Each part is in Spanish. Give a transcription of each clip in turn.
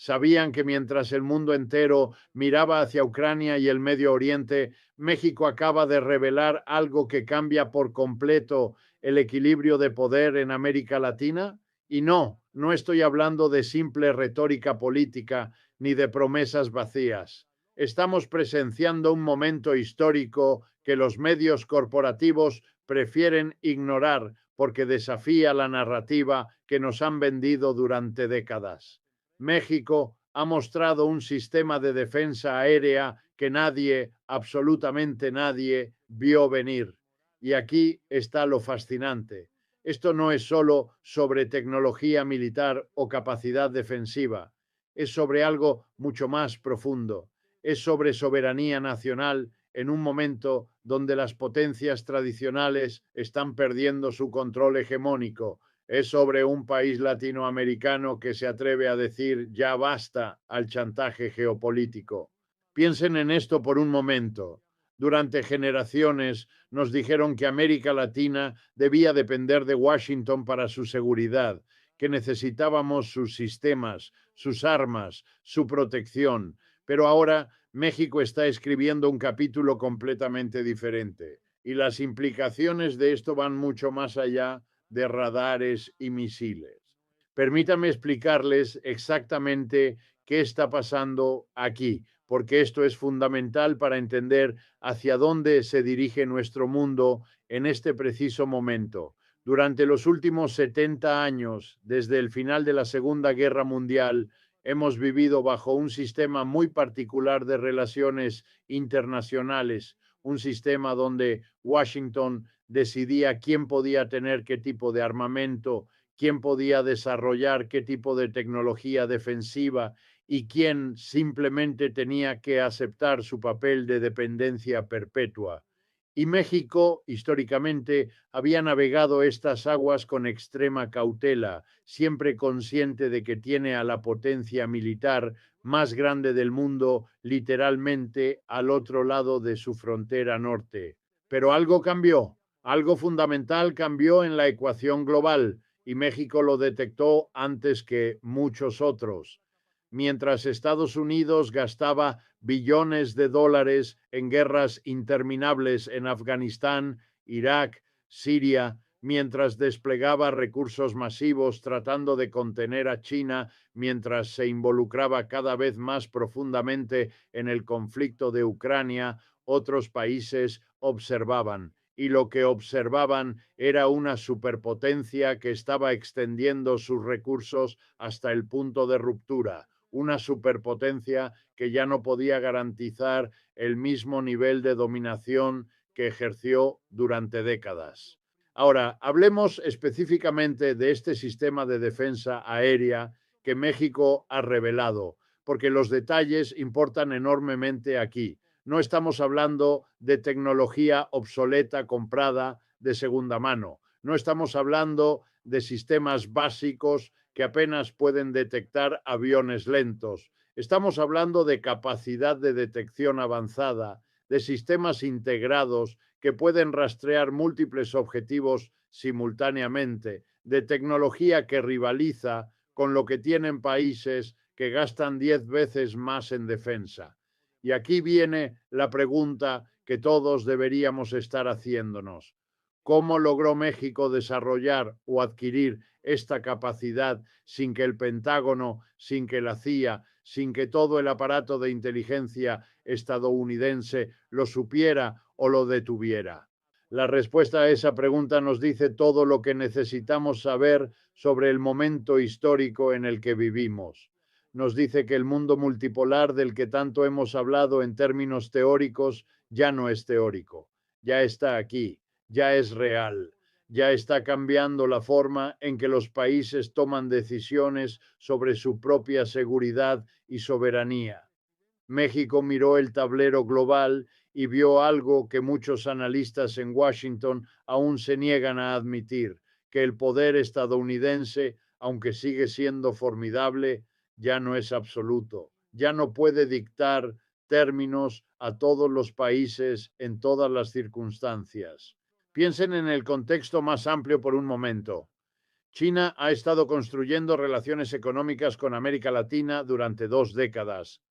Sabían que mientras el mundo entero miraba hacia Ucrania y el Medio Oriente, México acaba de revelar algo que cambia por completo el equilibrio de poder en América Latina. Y no, no estoy hablando de simple retórica política ni de promesas vacías. Estamos presenciando un momento histórico que los medios corporativos prefieren ignorar porque desafía la narrativa que nos han vendido durante décadas. México ha mostrado un sistema de defensa aérea que nadie, absolutamente nadie, vio venir. Y aquí está lo fascinante. Esto no es solo sobre tecnología militar o capacidad defensiva, es sobre algo mucho más profundo. Es sobre soberanía nacional en un momento donde las potencias tradicionales están perdiendo su control hegemónico. Es sobre un país latinoamericano que se atreve a decir ya basta al chantaje geopolítico. Piensen en esto por un momento. Durante generaciones nos dijeron que América Latina debía depender de Washington para su seguridad, que necesitábamos sus sistemas, sus armas, su protección. Pero ahora México está escribiendo un capítulo completamente diferente y las implicaciones de esto van mucho más allá de radares y misiles. Permítanme explicarles exactamente qué está pasando aquí, porque esto es fundamental para entender hacia dónde se dirige nuestro mundo en este preciso momento. Durante los últimos 70 años, desde el final de la Segunda Guerra Mundial, hemos vivido bajo un sistema muy particular de relaciones internacionales, un sistema donde Washington decidía quién podía tener qué tipo de armamento, quién podía desarrollar qué tipo de tecnología defensiva y quién simplemente tenía que aceptar su papel de dependencia perpetua. Y México, históricamente, había navegado estas aguas con extrema cautela, siempre consciente de que tiene a la potencia militar más grande del mundo literalmente al otro lado de su frontera norte. Pero algo cambió, algo fundamental cambió en la ecuación global y México lo detectó antes que muchos otros. Mientras Estados Unidos gastaba billones de dólares en guerras interminables en Afganistán, Irak, Siria, mientras desplegaba recursos masivos tratando de contener a China, mientras se involucraba cada vez más profundamente en el conflicto de Ucrania, otros países observaban. Y lo que observaban era una superpotencia que estaba extendiendo sus recursos hasta el punto de ruptura, una superpotencia que ya no podía garantizar el mismo nivel de dominación que ejerció durante décadas. Ahora, hablemos específicamente de este sistema de defensa aérea que México ha revelado, porque los detalles importan enormemente aquí. No estamos hablando de tecnología obsoleta comprada de segunda mano. No estamos hablando de sistemas básicos que apenas pueden detectar aviones lentos. Estamos hablando de capacidad de detección avanzada, de sistemas integrados que pueden rastrear múltiples objetivos simultáneamente, de tecnología que rivaliza con lo que tienen países que gastan 10 veces más en defensa. Y aquí viene la pregunta que todos deberíamos estar haciéndonos. ¿Cómo logró México desarrollar o adquirir esta capacidad sin que el Pentágono, sin que la CIA, sin que todo el aparato de inteligencia estadounidense lo supiera o lo detuviera? La respuesta a esa pregunta nos dice todo lo que necesitamos saber sobre el momento histórico en el que vivimos. Nos dice que el mundo multipolar del que tanto hemos hablado en términos teóricos ya no es teórico, ya está aquí, ya es real, ya está cambiando la forma en que los países toman decisiones sobre su propia seguridad y soberanía. México miró el tablero global y vio algo que muchos analistas en Washington aún se niegan a admitir, que el poder estadounidense, aunque sigue siendo formidable, ya no es absoluto, ya no puede dictar términos a todos los países en todas las circunstancias. Piensen en el contexto más amplio por un momento. China ha estado construyendo relaciones económicas con América Latina durante 2 décadas.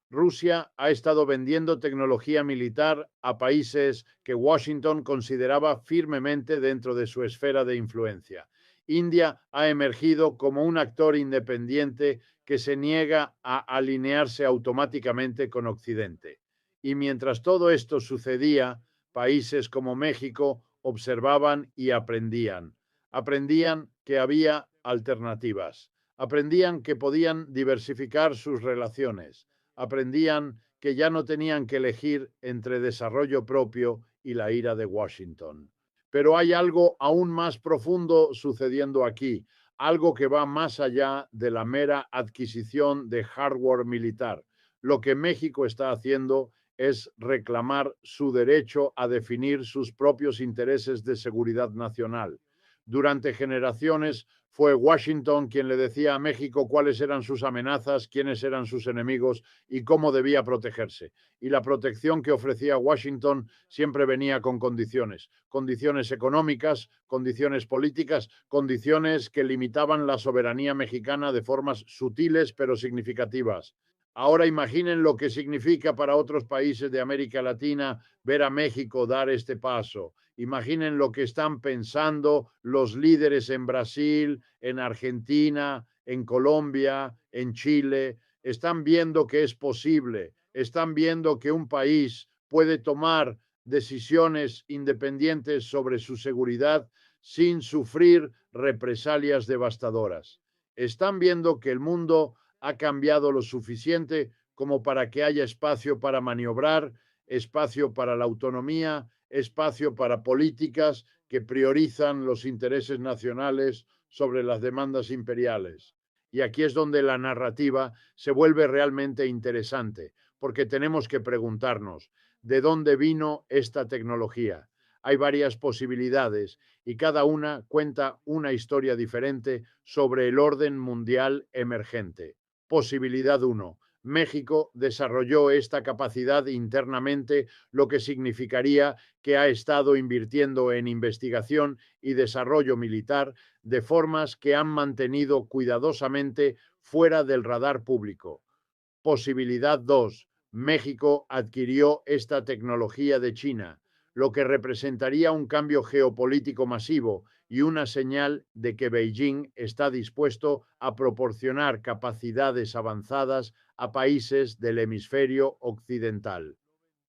Rusia ha estado vendiendo tecnología militar a países que Washington consideraba firmemente dentro de su esfera de influencia. India ha emergido como un actor independiente que se niega a alinearse automáticamente con Occidente. Y mientras todo esto sucedía, países como México observaban y aprendían. Aprendían que había alternativas. Aprendían que podían diversificar sus relaciones. Aprendían que ya no tenían que elegir entre desarrollo propio y la ira de Washington. Pero hay algo aún más profundo sucediendo aquí, algo que va más allá de la mera adquisición de hardware militar. Lo que México está haciendo es reclamar su derecho a definir sus propios intereses de seguridad nacional. Durante generaciones fue Washington quien le decía a México cuáles eran sus amenazas, quiénes eran sus enemigos y cómo debía protegerse. Y la protección que ofrecía Washington siempre venía con condiciones, condiciones económicas, condiciones políticas, condiciones que limitaban la soberanía mexicana de formas sutiles pero significativas. Ahora imaginen lo que significa para otros países de América Latina ver a México dar este paso. Imaginen lo que están pensando los líderes en Brasil, en Argentina, en Colombia, en Chile. Están viendo que es posible, están viendo que un país puede tomar decisiones independientes sobre su seguridad sin sufrir represalias devastadoras. Están viendo que el mundo ha cambiado lo suficiente como para que haya espacio para maniobrar, espacio para la autonomía, espacio para políticas que priorizan los intereses nacionales sobre las demandas imperiales. Y aquí es donde la narrativa se vuelve realmente interesante, porque tenemos que preguntarnos, ¿de dónde vino esta tecnología? Hay varias posibilidades y cada una cuenta una historia diferente sobre el orden mundial emergente. Posibilidad 1. México desarrolló esta capacidad internamente, lo que significaría que ha estado invirtiendo en investigación y desarrollo militar de formas que han mantenido cuidadosamente fuera del radar público. Posibilidad 2. México adquirió esta tecnología de China, lo que representaría un cambio geopolítico masivo y una señal de que Beijing está dispuesto a proporcionar capacidades avanzadas a países del hemisferio occidental.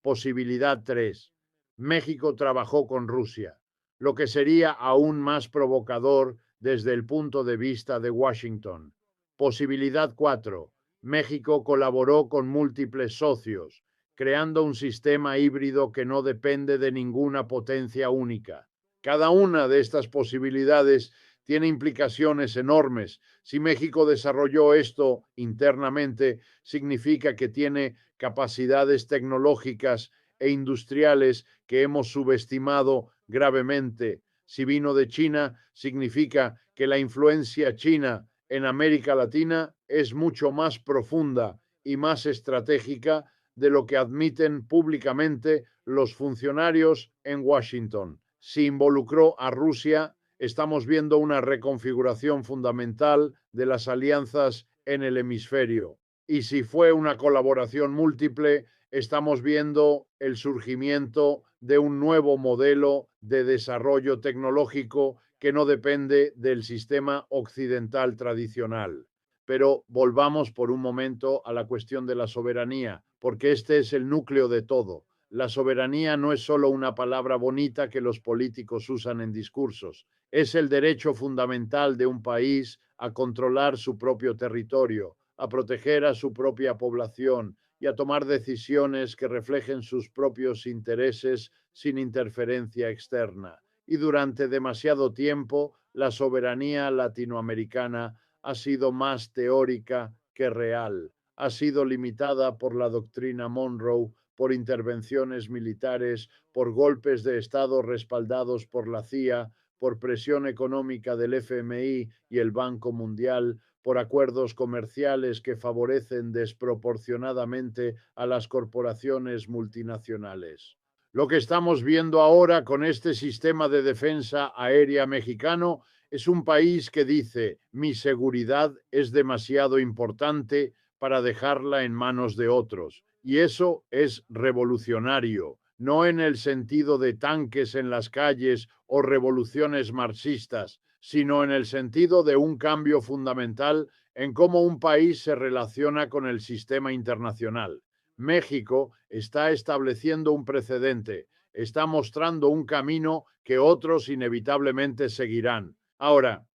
Posibilidad 3. México trabajó con Rusia, lo que sería aún más provocador desde el punto de vista de Washington. Posibilidad 4. México colaboró con múltiples socios, creando un sistema híbrido que no depende de ninguna potencia única. Cada una de estas posibilidades tiene implicaciones enormes. Si México desarrolló esto internamente, significa que tiene capacidades tecnológicas e industriales que hemos subestimado gravemente. Si vino de China, significa que la influencia china en América Latina es mucho más profunda y más estratégica de lo que admiten públicamente los funcionarios en Washington. Si involucró a Rusia, estamos viendo una reconfiguración fundamental de las alianzas en el hemisferio. Y si fue una colaboración múltiple, estamos viendo el surgimiento de un nuevo modelo de desarrollo tecnológico que no depende del sistema occidental tradicional. Pero volvamos por un momento a la cuestión de la soberanía, porque este es el núcleo de todo. La soberanía no es solo una palabra bonita que los políticos usan en discursos, es el derecho fundamental de un país a controlar su propio territorio, a proteger a su propia población y a tomar decisiones que reflejen sus propios intereses sin interferencia externa. Y durante demasiado tiempo, la soberanía latinoamericana ha sido más teórica que real. Ha sido limitada por la doctrina Monroe, por intervenciones militares, por golpes de Estado respaldados por la CIA, por presión económica del FMI y el Banco Mundial, por acuerdos comerciales que favorecen desproporcionadamente a las corporaciones multinacionales. Lo que estamos viendo ahora con este sistema de defensa aérea mexicano Es un país que dice, mi seguridad es demasiado importante para dejarla en manos de otros. Y eso es revolucionario, no en el sentido de tanques en las calles o revoluciones marxistas, sino en el sentido de un cambio fundamental en cómo un país se relaciona con el sistema internacional. México está estableciendo un precedente, está mostrando un camino que otros inevitablemente seguirán. Ahora,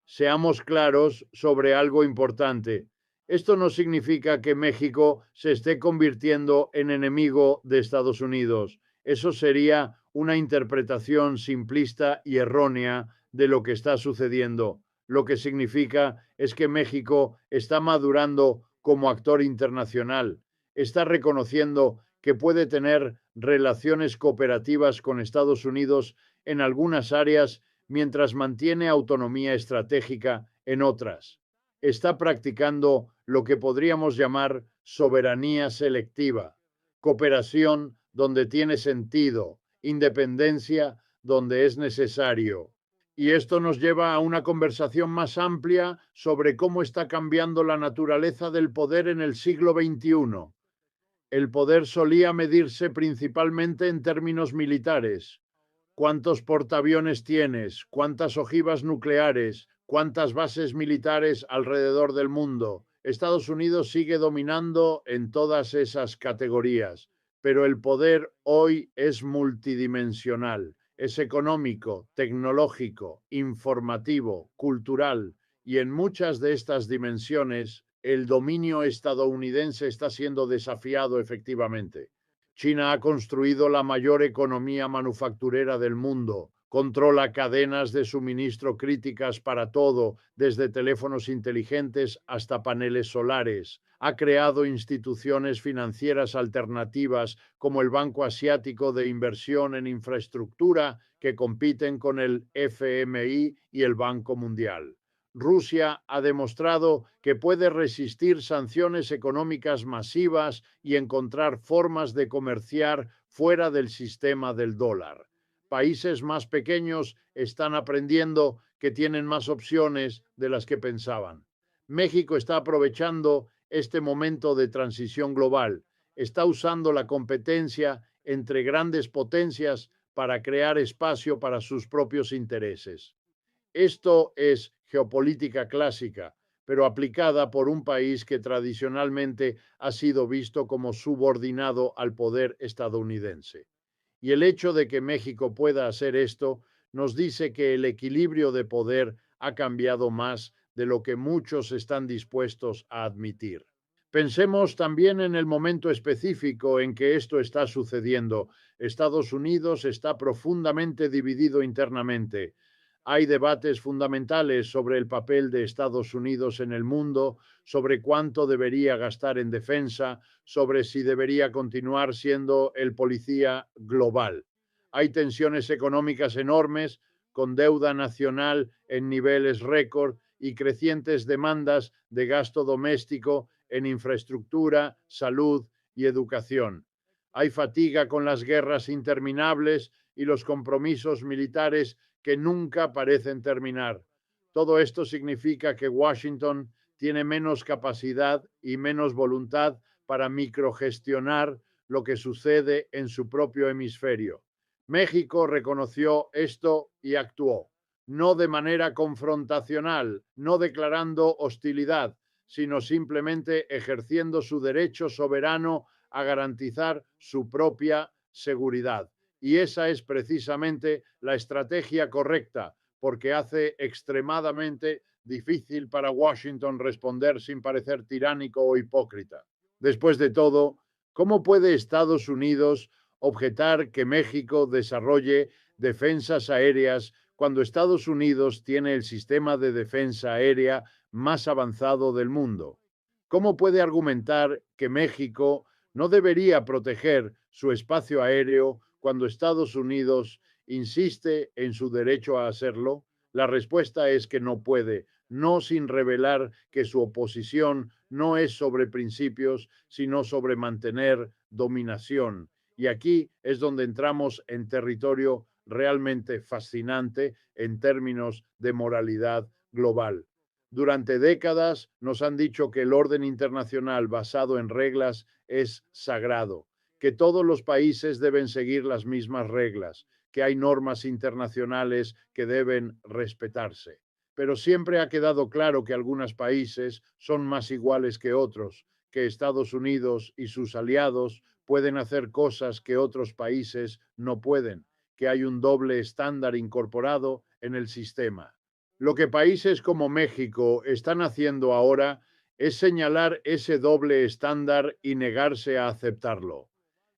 seamos claros sobre algo importante. Esto no significa que México se esté convirtiendo en enemigo de Estados Unidos. Eso sería una interpretación simplista y errónea de lo que está sucediendo. Lo que significa es que México está madurando como actor internacional, está reconociendo que puede tener relaciones cooperativas con Estados Unidos en algunas áreas mientras mantiene autonomía estratégica en otras. Está practicando lo que podríamos llamar soberanía selectiva, cooperación donde tiene sentido, independencia donde es necesario. Y esto nos lleva a una conversación más amplia sobre cómo está cambiando la naturaleza del poder en el siglo XXI. El poder solía medirse principalmente en términos militares. ¿Cuántos portaaviones tienes? ¿Cuántas ojivas nucleares? ¿Cuántas bases militares alrededor del mundo? Estados Unidos sigue dominando en todas esas categorías, pero el poder hoy es multidimensional, es económico, tecnológico, informativo, cultural, y en muchas de estas dimensiones el dominio estadounidense está siendo desafiado efectivamente. China ha construido la mayor economía manufacturera del mundo, controla cadenas de suministro críticas para todo, desde teléfonos inteligentes hasta paneles solares. Ha creado instituciones financieras alternativas como el Banco Asiático de Inversión en Infraestructura, que compiten con el FMI y el Banco Mundial. Rusia ha demostrado que puede resistir sanciones económicas masivas y encontrar formas de comerciar fuera del sistema del dólar. Países más pequeños están aprendiendo que tienen más opciones de las que pensaban. México está aprovechando este momento de transición global, está usando la competencia entre grandes potencias para crear espacio para sus propios intereses. Esto es geopolítica clásica, pero aplicada por un país que tradicionalmente ha sido visto como subordinado al poder estadounidense. Y el hecho de que México pueda hacer esto nos dice que el equilibrio de poder ha cambiado más de lo que muchos están dispuestos a admitir. Pensemos también en el momento específico en que esto está sucediendo. Estados Unidos está profundamente dividido internamente. Hay debates fundamentales sobre el papel de Estados Unidos en el mundo, sobre cuánto debería gastar en defensa, sobre si debería continuar siendo el policía global. Hay tensiones económicas enormes, con deuda nacional en niveles récord y crecientes demandas de gasto doméstico en infraestructura, salud y educación. Hay fatiga con las guerras interminables y los compromisos militares que nunca parecen terminar. Todo esto significa que Washington tiene menos capacidad y menos voluntad para microgestionar lo que sucede en su propio hemisferio. México reconoció esto y actuó, no de manera confrontacional, no declarando hostilidad, sino simplemente ejerciendo su derecho soberano a garantizar su propia seguridad. Y esa es precisamente la estrategia correcta, porque hace extremadamente difícil para Washington responder sin parecer tiránico o hipócrita. Después de todo, ¿cómo puede Estados Unidos objetar que México desarrolle defensas aéreas cuando Estados Unidos tiene el sistema de defensa aérea más avanzado del mundo? ¿Cómo puede argumentar que México no debería proteger su espacio aéreo cuando Estados Unidos insiste en su derecho a hacerlo? La respuesta es que no puede, no sin revelar que su oposición no es sobre principios, sino sobre mantener dominación. Y aquí es donde entramos en territorio realmente fascinante en términos de moralidad global. Durante décadas nos han dicho que el orden internacional basado en reglas es sagrado, que todos los países deben seguir las mismas reglas, que hay normas internacionales que deben respetarse. Pero siempre ha quedado claro que algunos países son más iguales que otros, que Estados Unidos y sus aliados pueden hacer cosas que otros países no pueden, que hay un doble estándar incorporado en el sistema. Lo que países como México están haciendo ahora es señalar ese doble estándar y negarse a aceptarlo.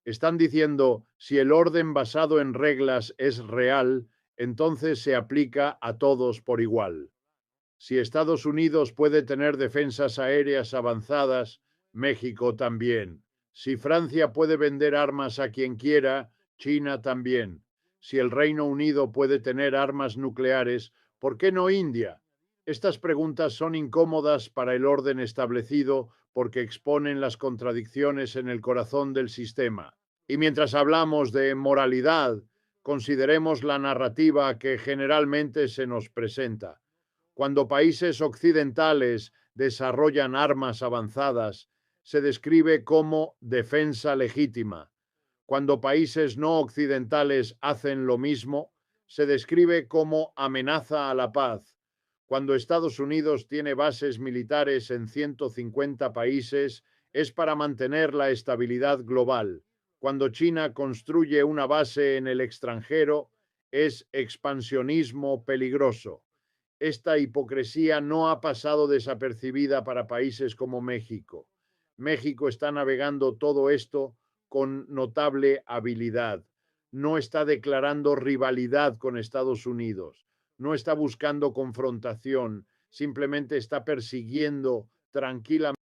Están diciendo, si el orden basado en reglas es real, entonces se aplica a todos por igual. Si Estados Unidos puede tener defensas aéreas avanzadas, México también. Si Francia puede vender armas a quien quiera, China también. Si el Reino Unido puede tener armas nucleares, ¿por qué no India? Estas preguntas son incómodas para el orden establecido porque exponen las contradicciones en el corazón del sistema. Y mientras hablamos de moralidad, consideremos la narrativa que generalmente se nos presenta. Cuando países occidentales desarrollan armas avanzadas, se describe como defensa legítima. Cuando países no occidentales hacen lo mismo, se describe como amenaza a la paz. Cuando Estados Unidos tiene bases militares en 150 países, es para mantener la estabilidad global. Cuando China construye una base en el extranjero, es expansionismo peligroso. Esta hipocresía no ha pasado desapercibida para países como México. México está navegando todo esto con notable habilidad. No está declarando rivalidad con Estados Unidos. No está buscando confrontación. Simplemente está persiguiendo tranquilamente